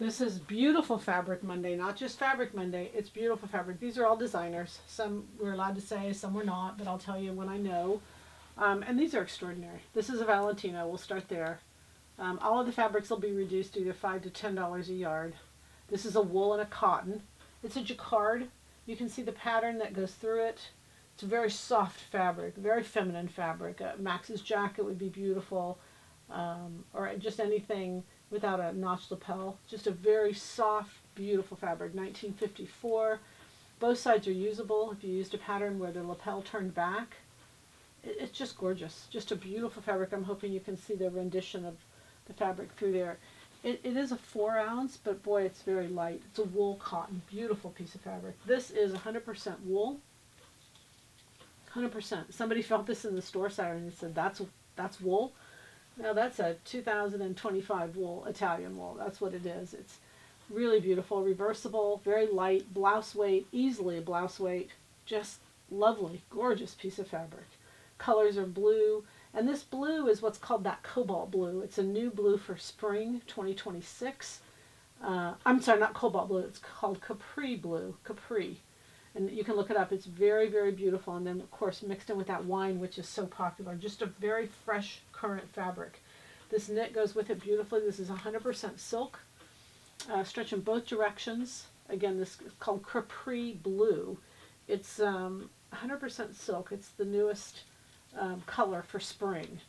This is beautiful Fabric Monday, not just Fabric Monday, it's beautiful fabric. These are all designers. Some we're allowed to say, some we're not, but I'll tell you when I know. And these are extraordinary. This is a Valentino, we'll start there. All of the fabrics will be reduced to either $5 to $10 a yard. This is a wool and a cotton. It's a jacquard. You can see the pattern that goes through it. It's a very soft fabric, very feminine fabric. Max's jacket would be beautiful, or just anything without a notched lapel. Just a very soft, beautiful fabric. 1954. Both sides are usable. If you used a pattern where the lapel turned back, it's just gorgeous. Just a beautiful fabric. I'm hoping you can see the rendition of the fabric through there. It is a 4 ounce, but boy, it's very light. It's a wool cotton, beautiful piece of fabric. This is 100% wool. 100%. Somebody felt this in the store Saturday and said, that's wool. Now that's a 2025 wool, Italian wool. That's what it is. It's really beautiful, reversible, very light, blouse weight, easily a blouse weight. Just lovely, gorgeous piece of fabric. Colors are blue, and this blue is what's called that cobalt blue. It's a new blue for spring 2026. I'm sorry, not cobalt blue. It's called Capri blue. Capri. And you can look it up. It's very, very beautiful. And then, of course, mixed in with that wine, which is so popular. Just a very fresh, current fabric. This knit goes with it beautifully. This is 100% silk. Stretch in both directions. Again, this is called Capri blue. It's 100% silk. It's the newest color for spring.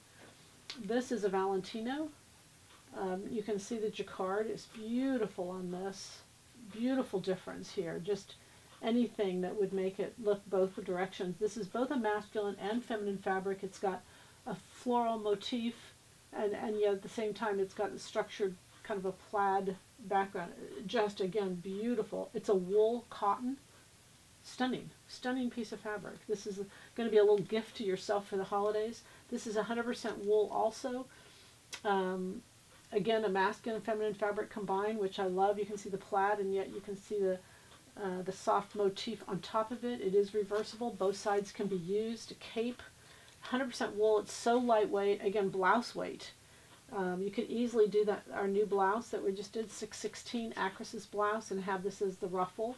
This is a Valentino. You can see the jacquard is beautiful on this. Beautiful difference here. Just anything that would make it look both directions. This is both a masculine and feminine fabric. It's got a floral motif, and yet at the same time it's got a structured kind of a plaid background. Just, again, beautiful. It's a wool cotton. Stunning, stunning piece of fabric. This is going to be a little gift to yourself for the holidays. This is 100% wool also. Again, a masculine and feminine fabric combined, which I love. You can see the plaid, and yet you can see the soft motif on top of it. It is reversible. Both sides can be used. A cape, 100% wool. It's so lightweight. Again, blouse weight. You could easily do that. Our new blouse that we just did, 616 Acris's blouse, and have this as the ruffle.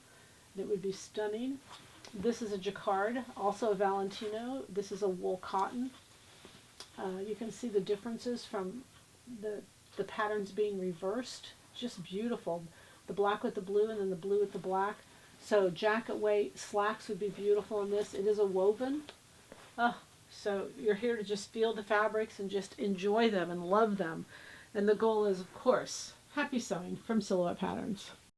It would be stunning. This is a jacquard, also a Valentino. This is a wool cotton. You can see the differences from the patterns being reversed. Just beautiful. The black with the blue and then the blue with the black. So jacket weight, slacks would be beautiful in this. It is a woven. So you're here to just feel the fabrics and just enjoy them and love them. And the goal is, of course, happy sewing from Silhouette Patterns.